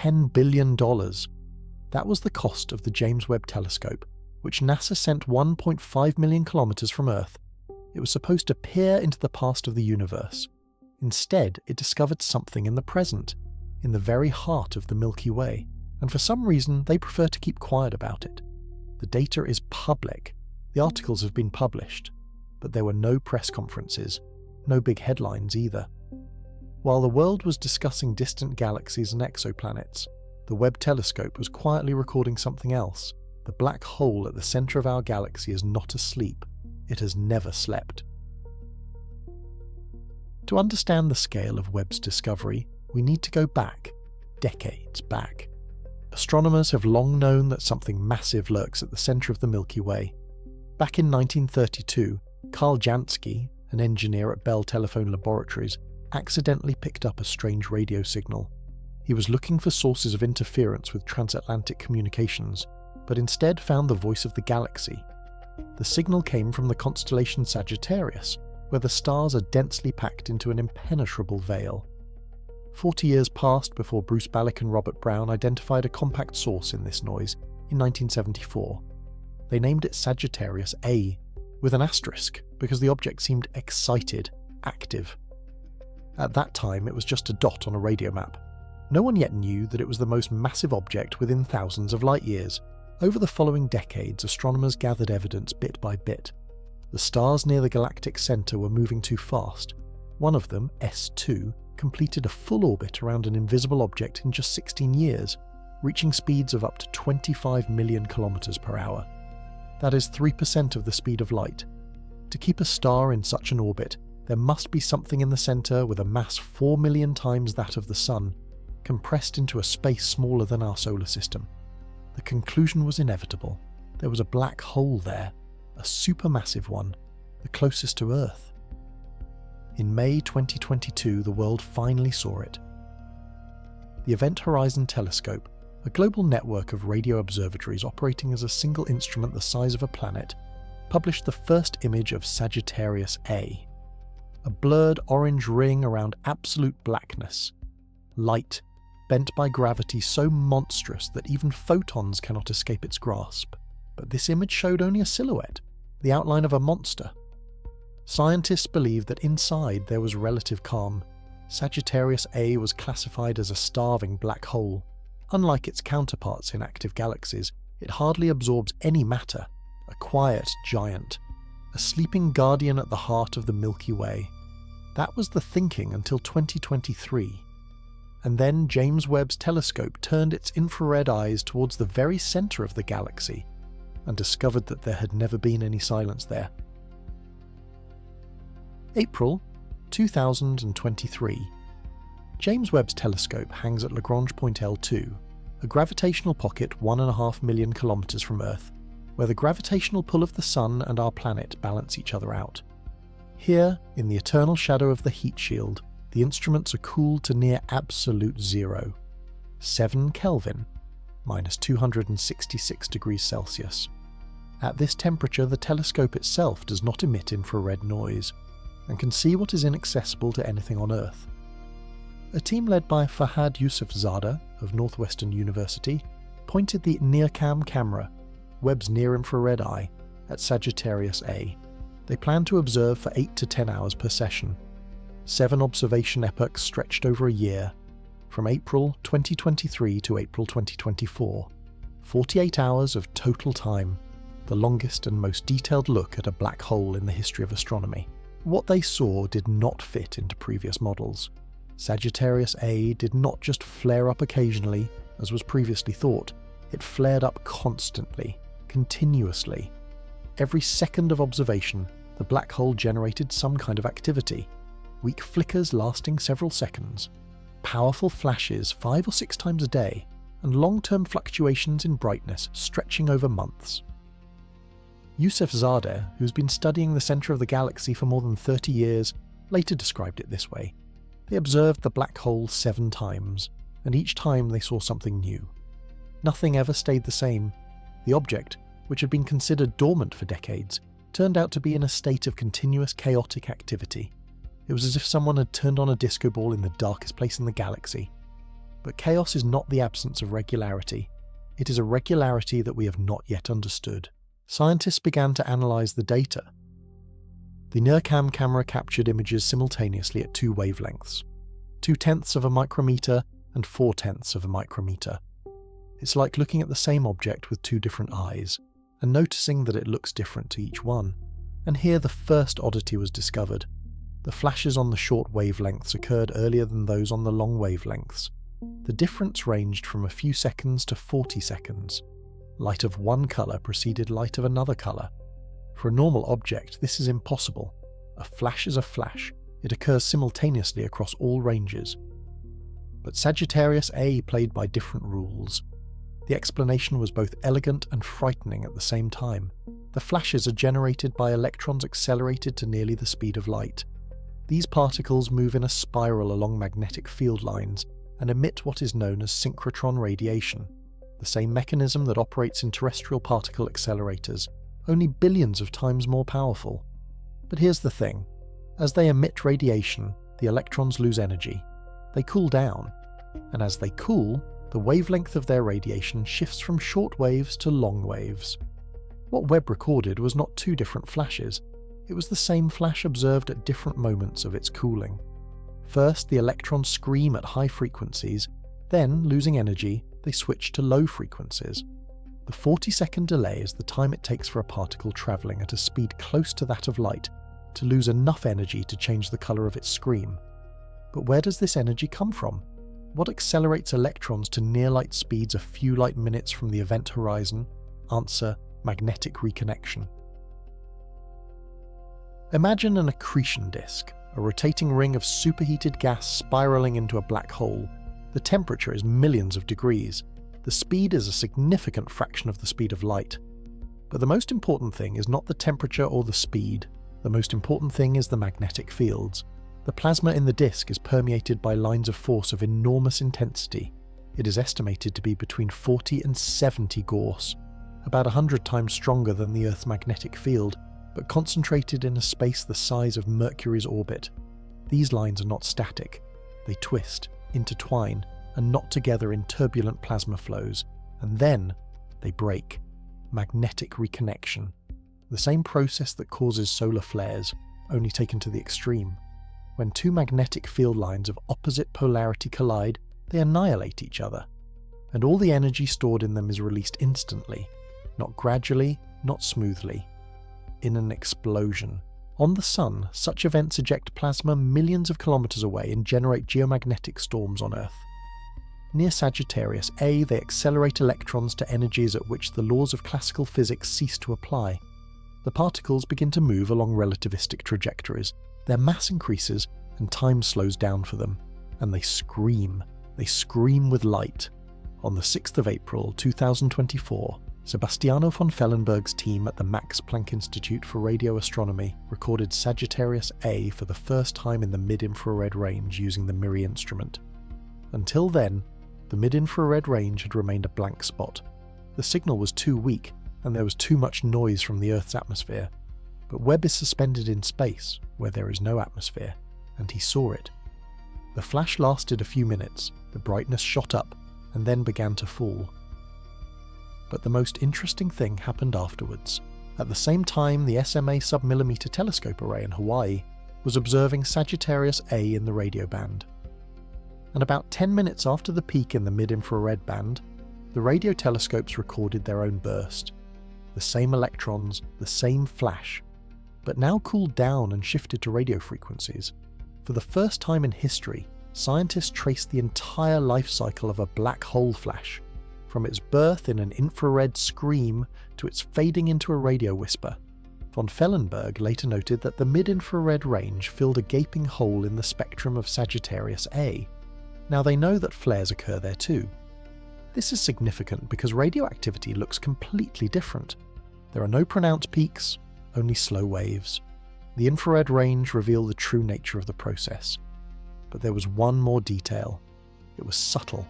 $10 billion. That was the cost of the James Webb Telescope, which NASA sent 1.5 million kilometers from Earth. It was supposed to peer into the past of the universe. Instead, it discovered something in the present, in the very heart of the Milky Way, and for some reason they prefer to keep quiet about it. The data is public. The articles have been published, but there were no press conferences, no big headlines either. While the world was discussing distant galaxies and exoplanets, the Webb telescope was quietly recording something else. The black hole at the center of our galaxy is not asleep. It has never slept. To understand the scale of Webb's discovery, we need to go back, decades back. Astronomers have long known that something massive lurks at the center of the Milky Way. Back in 1932, Karl Jansky, an engineer at Bell Telephone Laboratories, accidentally picked up a strange radio signal. He was looking for sources of interference with transatlantic communications, but instead found the voice of the galaxy. The signal came from the constellation Sagittarius, where the stars are densely packed into an impenetrable veil. 40 years passed before Bruce Ballack and Robert Brown identified a compact source in this noise in 1974. They named it Sagittarius A, with an asterisk, because the object seemed excited, active. At that time, it was just a dot on a radio map. No one yet knew that it was the most massive object within thousands of light years. Over the following decades, astronomers gathered evidence bit by bit. The stars near the galactic center were moving too fast. One of them, S2, completed a full orbit around an invisible object in just 16 years, reaching speeds of up to 25 million kilometers per hour. That is 3% of the speed of light. To keep a star in such an orbit, there must be something in the center with a mass 4 million times that of the Sun, compressed into a space smaller than our solar system. The conclusion was inevitable. There was a black hole there, a supermassive one, the closest to Earth. In May 2022, the world finally saw it. The Event Horizon Telescope, a global network of radio observatories operating as a single instrument the size of a planet, published the first image of Sagittarius A, a blurred orange ring around absolute blackness, light, bent by gravity so monstrous that even photons cannot escape its grasp. But this image showed only a silhouette, the outline of a monster. Scientists believed that inside there was relative calm. Sagittarius A was classified as a starving black hole. Unlike its counterparts in active galaxies, it hardly absorbs any matter, a quiet giant, a sleeping guardian at the heart of the Milky Way. That was the thinking until 2023. And then James Webb's telescope turned its infrared eyes towards the very center of the galaxy and discovered that there had never been any silence there. April 2023. James Webb's telescope hangs at Lagrange point L2, a gravitational pocket 1.5 million kilometers from Earth, where the gravitational pull of the Sun and our planet balance each other out. Here, in the eternal shadow of the heat shield, the instruments are cooled to near absolute zero, 7 Kelvin, minus 266 degrees Celsius. At this temperature, the telescope itself does not emit infrared noise, and can see what is inaccessible to anything on Earth. A team led by Fahad Yousafzadeh of Northwestern University pointed the NIRCam camera, Webb's near-infrared eye, at Sagittarius A. They planned to observe for 8 to 10 hours per session. 7 observation epochs stretched over a year, from April 2023 to April 2024. 48 hours of total time, the longest and most detailed look at a black hole in the history of astronomy. What they saw did not fit into previous models. Sagittarius A did not just flare up occasionally, as was previously thought. It flared up constantly, continuously. Every second of observation, the black hole generated some kind of activity. Weak flickers lasting several seconds, powerful flashes 5 or 6 times a day, and long-term fluctuations in brightness stretching over months. Yousafzadeh, who's been studying the center of the galaxy for more than 30 years, later described it this way. They observed the black hole 7 times, and each time they saw something new. Nothing ever stayed the same. The object, which had been considered dormant for decades, turned out to be in a state of continuous chaotic activity. It was as if someone had turned on a disco ball in the darkest place in the galaxy. But chaos is not the absence of regularity. It is a regularity that we have not yet understood. Scientists began to analyze the data. The NIRCam camera captured images simultaneously at two wavelengths, 0.2 of a micrometer and 0.4 of a micrometer. It's like looking at the same object with two different eyes, and noticing that it looks different to each one. And here the first oddity was discovered. The flashes on the short wavelengths occurred earlier than those on the long wavelengths. The difference ranged from a few seconds to 40 seconds. Light of one colour preceded light of another colour. For a normal object, this is impossible. A flash is a flash. It occurs simultaneously across all ranges. But Sagittarius A played by different rules. The explanation was both elegant and frightening at the same time. The flashes are generated by electrons accelerated to nearly the speed of light. These particles move in a spiral along magnetic field lines and emit what is known as synchrotron radiation, the same mechanism that operates in terrestrial particle accelerators, only billions of times more powerful. But here's the thing. As they emit radiation, the electrons lose energy. They cool down, and as they cool, the wavelength of their radiation shifts from short waves to long waves. What Webb recorded was not two different flashes. It was the same flash observed at different moments of its cooling. First, the electrons scream at high frequencies, then, losing energy, they switch to low frequencies. The 40-second delay is the time it takes for a particle travelling at a speed close to that of light to lose enough energy to change the colour of its scream. But where does this energy come from? What accelerates electrons to near-light speeds a few light minutes from the event horizon? Answer: magnetic reconnection. Imagine an accretion disk, a rotating ring of superheated gas spiralling into a black hole. The temperature is millions of degrees. The speed is a significant fraction of the speed of light. But the most important thing is not the temperature or the speed. The most important thing is the magnetic fields. The plasma in the disk is permeated by lines of force of enormous intensity. It is estimated to be between 40 and 70 Gauss, about 100 times stronger than the Earth's magnetic field, but concentrated in a space the size of Mercury's orbit. These lines are not static. They twist, intertwine, and knot together in turbulent plasma flows, and then they break. Magnetic reconnection. The same process that causes solar flares, only taken to the extreme. When two magnetic field lines of opposite polarity collide, they annihilate each other, and all the energy stored in them is released instantly, not gradually, not smoothly. In an explosion. On the Sun, such events eject plasma millions of kilometers away and generate geomagnetic storms on Earth. Near Sagittarius A, they accelerate electrons to energies at which the laws of classical physics cease to apply. The particles begin to move along relativistic trajectories. Their mass increases and time slows down for them, and they scream. They scream with light. On the 6th of April 2024, Sebastiano von Fellenberg's team at the Max Planck Institute for Radio Astronomy recorded Sagittarius A for the first time in the mid-infrared range using the MIRI instrument. Until then, the mid-infrared range had remained a blank spot. The signal was too weak, and there was too much noise from the Earth's atmosphere. But Webb is suspended in space, where there is no atmosphere, and he saw it. The flash lasted a few minutes, the brightness shot up, and then began to fall. But the most interesting thing happened afterwards. At the same time, the SMA submillimeter telescope array in Hawaii was observing Sagittarius A in the radio band. And about 10 minutes after the peak in the mid-infrared band, the radio telescopes recorded their own burst. The same electrons, the same flash, but now cooled down and shifted to radio frequencies. For the first time in history, scientists traced the entire life cycle of a black hole flash, from its birth in an infrared scream to its fading into a radio whisper. Von Fellenberg later noted that the mid-infrared range filled a gaping hole in the spectrum of Sagittarius A. Now they know that flares occur there too. This is significant because radioactivity looks completely different. There are no pronounced peaks, only slow waves. The infrared range revealed the true nature of the process. But there was one more detail. It was subtle,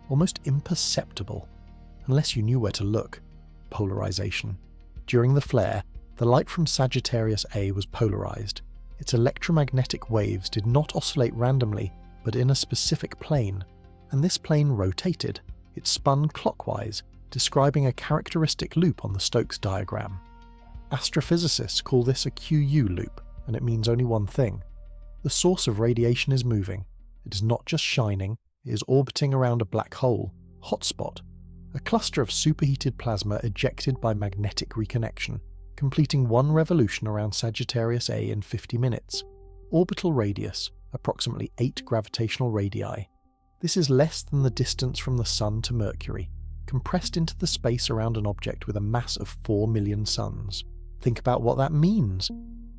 almost imperceptible, unless you knew where to look. Polarization. During the flare, the light from Sagittarius A was polarized. Its electromagnetic waves did not oscillate randomly, but in a specific plane. and this plane rotated. It spun clockwise, describing a characteristic loop on the Stokes diagram. Astrophysicists call this a QU loop, and it means only one thing. The source of radiation is moving. It is not just shining, it is orbiting around a black hole, hotspot, a cluster of superheated plasma ejected by magnetic reconnection, completing one revolution around Sagittarius A in 50 minutes. Orbital radius, approximately 8 gravitational radii. This is less than the distance from the Sun to Mercury, compressed into the space around an object with a mass of 4 million suns. Think about what that means.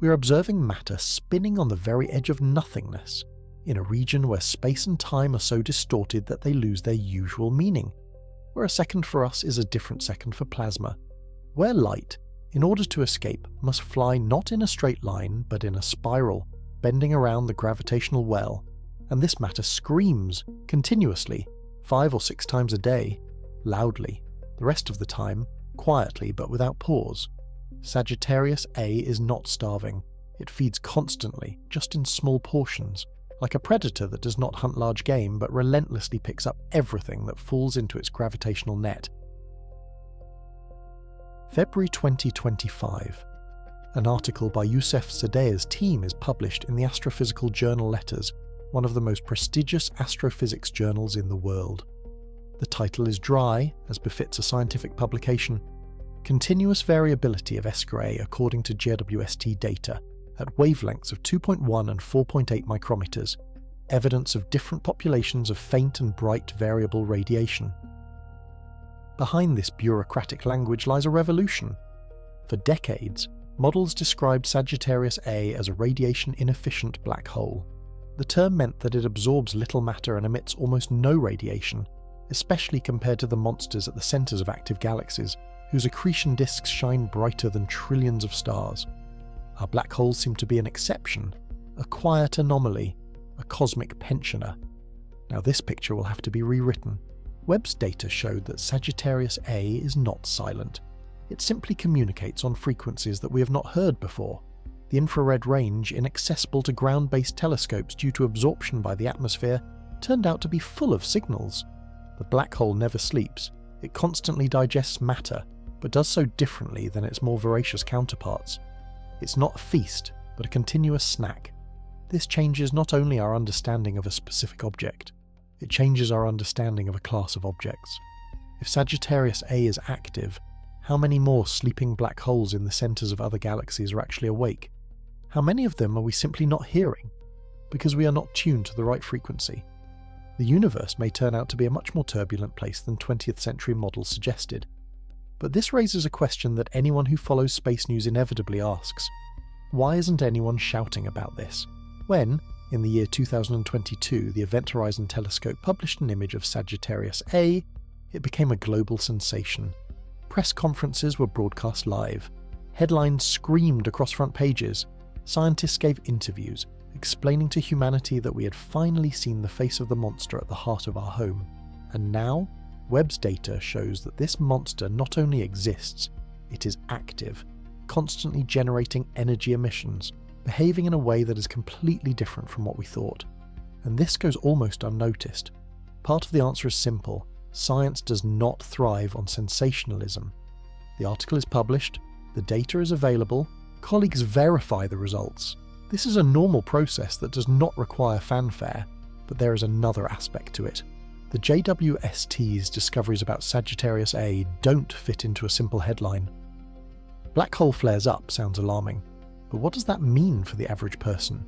We are observing matter spinning on the very edge of nothingness, in a region where space and time are so distorted that they lose their usual meaning, where a second for us is a different second for plasma, where light, in order to escape, must fly not in a straight line but in a spiral, bending around the gravitational well, and this matter screams, continuously, 5 or 6 times a day, loudly, the rest of the time, quietly but without pause. Sagittarius A is not starving. It feeds constantly, just in small portions, like a predator that does not hunt large game but relentlessly picks up everything that falls into its gravitational net. February 2025. An article by Youssef Zadea's team is published in the astrophysical journal Letters, one of the most prestigious astrophysics journals in the world. The title is dry, as befits a scientific publication. Continuous variability of S-gray according to JWST data, at wavelengths of 2.1 and 4.8 micrometers, evidence of different populations of faint and bright variable radiation. Behind this bureaucratic language lies a revolution. For decades, models described Sagittarius A as a radiation-inefficient black hole. The term meant that it absorbs little matter and emits almost no radiation, especially compared to the monsters at the centers of active galaxies, whose accretion disks shine brighter than trillions of stars. Our black holes seem to be an exception, a quiet anomaly, a cosmic pensioner. Now this picture will have to be rewritten. Webb's data showed that Sagittarius A is not silent. It simply communicates on frequencies that we have not heard before. The infrared range, inaccessible to ground-based telescopes due to absorption by the atmosphere, turned out to be full of signals. The black hole never sleeps. It constantly digests matter, but does so differently than its more voracious counterparts. It's not a feast, but a continuous snack. This changes not only our understanding of a specific object, it changes our understanding of a class of objects. If Sagittarius A is active, how many more sleeping black holes in the centers of other galaxies are actually awake? How many of them are we simply not hearing, because we are not tuned to the right frequency? The universe may turn out to be a much more turbulent place than 20th century models suggested. But this raises a question that anyone who follows space news inevitably asks. Why isn't anyone shouting about this? When, in the year 2022, the Event Horizon Telescope published an image of Sagittarius A, it became a global sensation. Press conferences were broadcast live. Headlines screamed across front pages. Scientists gave interviews, explaining to humanity that we had finally seen the face of the monster at the heart of our home. And now, Webb's data shows that this monster not only exists, it is active, constantly generating energy emissions, behaving in a way that is completely different from what we thought. And this goes almost unnoticed. Part of the answer is simple. Science does not thrive on sensationalism. The article is published, the data is available, colleagues verify the results. This is a normal process that does not require fanfare, but there is another aspect to it. The JWST's discoveries about Sagittarius A don't fit into a simple headline. Black hole flares up sounds alarming, but what does that mean for the average person?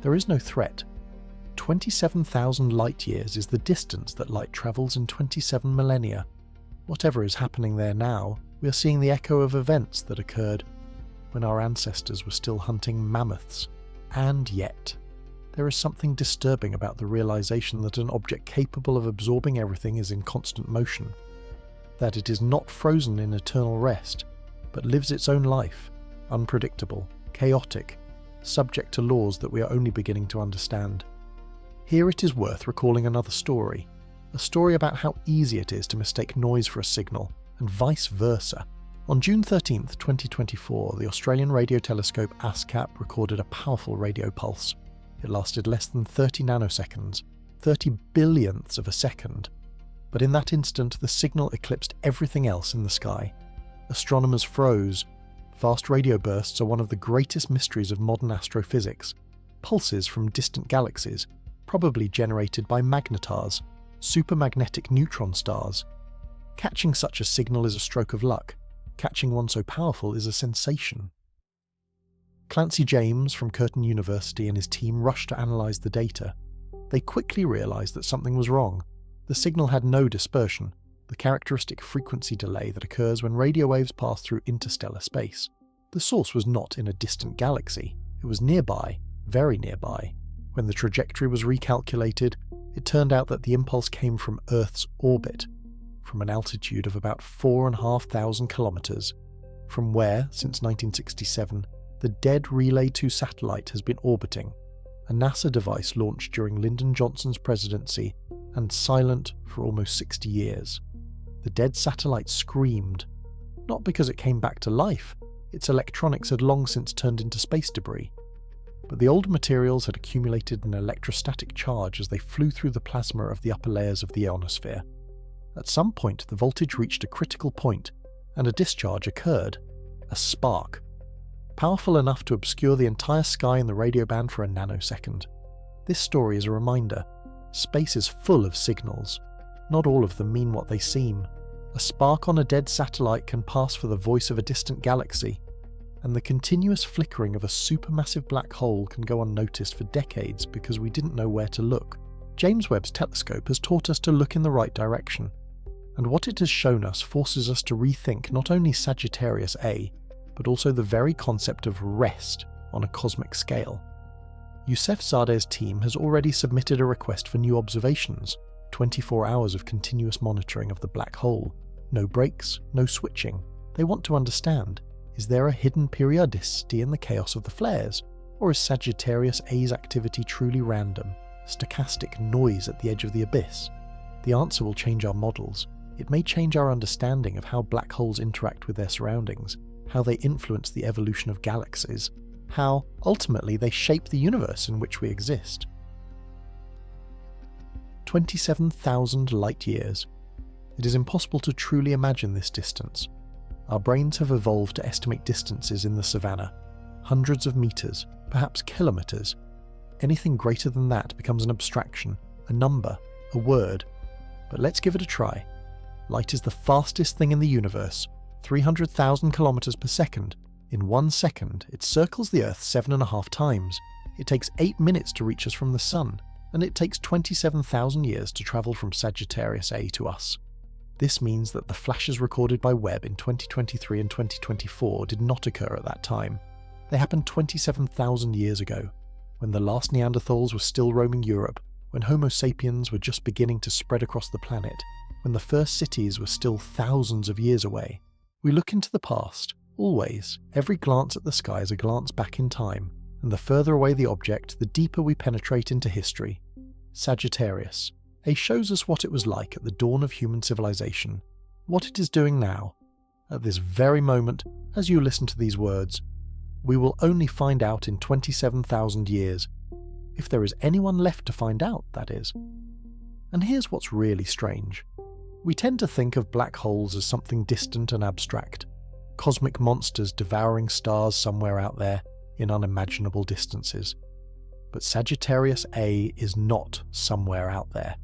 There is no threat. 27,000 light-years is the distance that light travels in 27 millennia. Whatever is happening there now, we are seeing the echo of events that occurred when our ancestors were still hunting mammoths. And yet, there is something disturbing about the realization that an object capable of absorbing everything is in constant motion, that it is not frozen in eternal rest, but lives its own life, unpredictable, chaotic, subject to laws that we are only beginning to understand. Here it is worth recalling another story, a story about how easy it is to mistake noise for a signal, and vice versa. On June 13, 2024, the Australian radio telescope ASCAP recorded a powerful radio pulse. It lasted less than 30 nanoseconds, 30 billionths of a second. But in that instant, the signal eclipsed everything else in the sky. Astronomers froze. Fast radio bursts are one of the greatest mysteries of modern astrophysics. Pulses from distant galaxies, probably generated by magnetars, supermagnetic neutron stars. Catching such a signal is a stroke of luck. Catching one so powerful is a sensation. Clancy James from Curtin University and his team rushed to analyse the data. They quickly realised that something was wrong. The signal had no dispersion, the characteristic frequency delay that occurs when radio waves pass through interstellar space. The source was not in a distant galaxy, it was nearby, very nearby. When the trajectory was recalculated, it turned out that the impulse came from Earth's orbit, from an altitude of about 4,500 kilometres, from where, since 1967, the dead Relay 2 satellite has been orbiting, a NASA device launched during Lyndon Johnson's presidency and silent for almost 60 years. The dead satellite screamed, not because it came back to life, its electronics had long since turned into space debris, but the old materials had accumulated an electrostatic charge as they flew through the plasma of the upper layers of the ionosphere. At some point, the voltage reached a critical point, and a discharge occurred, a spark, powerful enough to obscure the entire sky and the radio band for a nanosecond. This story is a reminder. Space is full of signals. Not all of them mean what they seem. A spark on a dead satellite can pass for the voice of a distant galaxy, and the continuous flickering of a supermassive black hole can go unnoticed for decades because we didn't know where to look. James Webb's telescope has taught us to look in the right direction, and what it has shown us forces us to rethink not only Sagittarius A, but also the very concept of rest on a cosmic scale. Youssef Zadeh's team has already submitted a request for new observations, 24 hours of continuous monitoring of the black hole. No breaks, no switching. They want to understand, is there a hidden periodicity in the chaos of the flares, or is Sagittarius A's activity truly random, stochastic noise at the edge of the abyss? The answer will change our models. It may change our understanding of how black holes interact with their surroundings, how they influence the evolution of galaxies, how, ultimately, they shape the universe in which we exist. 27,000 light-years. It is impossible to truly imagine this distance. Our brains have evolved to estimate distances in the savannah, hundreds of meters, perhaps kilometers. Anything greater than that becomes an abstraction, a number, a word. But let's give it a try. Light is the fastest thing in the universe, 300,000 kilometers per second. In 1 second, it circles the Earth 7.5 times. It takes 8 minutes to reach us from the Sun, and it takes 27,000 years to travel from Sagittarius A to us. This means that the flashes recorded by Webb in 2023 and 2024 did not occur at that time. They happened 27,000 years ago, when the last Neanderthals were still roaming Europe, when Homo sapiens were just beginning to spread across the planet, when the first cities were still thousands of years away. We look into the past, always. Every glance at the sky is a glance back in time, and the further away the object, the deeper we penetrate into history. Sagittarius A shows us what it was like at the dawn of human civilization, what it is doing now. At this very moment, as you listen to these words, we will only find out in 27,000 years. If there is anyone left to find out, that is. And here's what's really strange. We tend to think of black holes as something distant and abstract, cosmic monsters devouring stars somewhere out there in unimaginable distances. But Sagittarius A is not somewhere out there.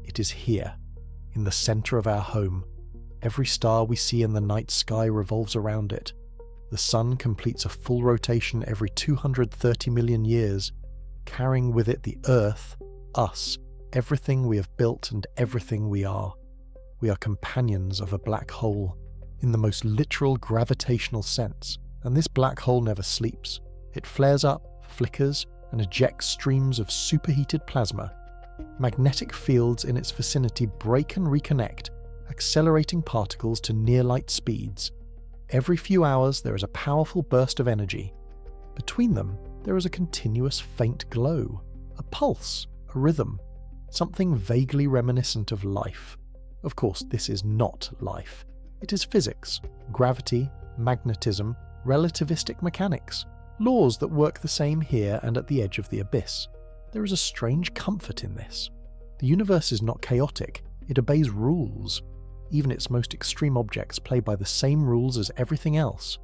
It is here, in the center of our home. Every star we see in the night sky revolves around it. The sun completes a full rotation every 230 million years, carrying with it the Earth, us, everything we have built and everything we are. We are companions of a black hole, in the most literal gravitational sense, and this black hole never sleeps. It flares up, flickers, and ejects streams of superheated plasma. Magnetic fields in its vicinity break and reconnect, accelerating particles to near-light speeds. Every few hours there is a powerful burst of energy. Between them, there is a continuous faint glow, a pulse, a rhythm, something vaguely reminiscent of life. Of course, this is not life. It is physics, gravity, magnetism, relativistic mechanics, laws that work the same here and at the edge of the abyss. There is a strange comfort in this. The universe is not chaotic, it obeys rules. Even its most extreme objects play by the same rules as everything else.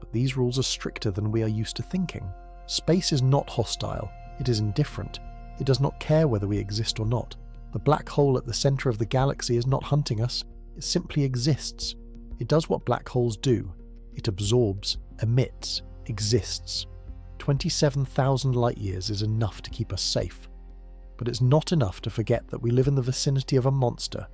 But these rules are stricter than we are used to thinking. Space is not hostile, it is indifferent. It does not care whether we exist or not. The black hole at the centre of the galaxy is not hunting us, it simply exists. It does what black holes do. It absorbs, emits, exists. 27,000 light-years is enough to keep us safe. But it's not enough to forget that we live in the vicinity of a monster.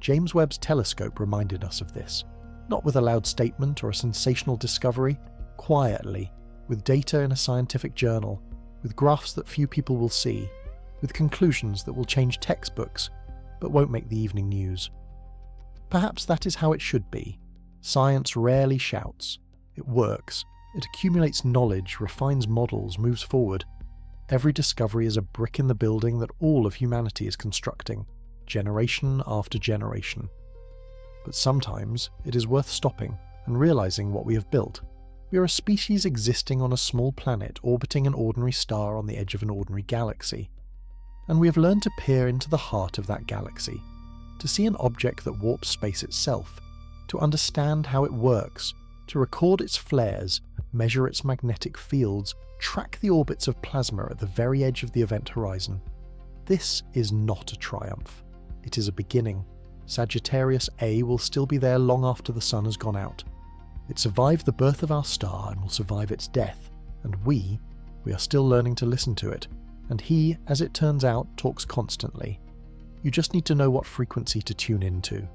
James Webb's telescope reminded us of this. Not with a loud statement or a sensational discovery, quietly, with data in a scientific journal, with graphs that few people will see, with conclusions that will change textbooks, but won't make the evening news. Perhaps that is how it should be. Science rarely shouts. It works. It accumulates knowledge, refines models, moves forward. Every discovery is a brick in the building that all of humanity is constructing, generation after generation. But sometimes it is worth stopping and realizing what we have built. We are a species existing on a small planet orbiting an ordinary star on the edge of an ordinary galaxy. And we have learned to peer into the heart of that galaxy, to see an object that warps space itself, to understand how it works, to record its flares, measure its magnetic fields, track the orbits of plasma at the very edge of the event horizon. This is not a triumph. It is a beginning. Sagittarius A will still be there long after the sun has gone out. It survived the birth of our star and will survive its death, and we are still learning to listen to it, and he, as it turns out, talks constantly. You just need to know what frequency to tune into.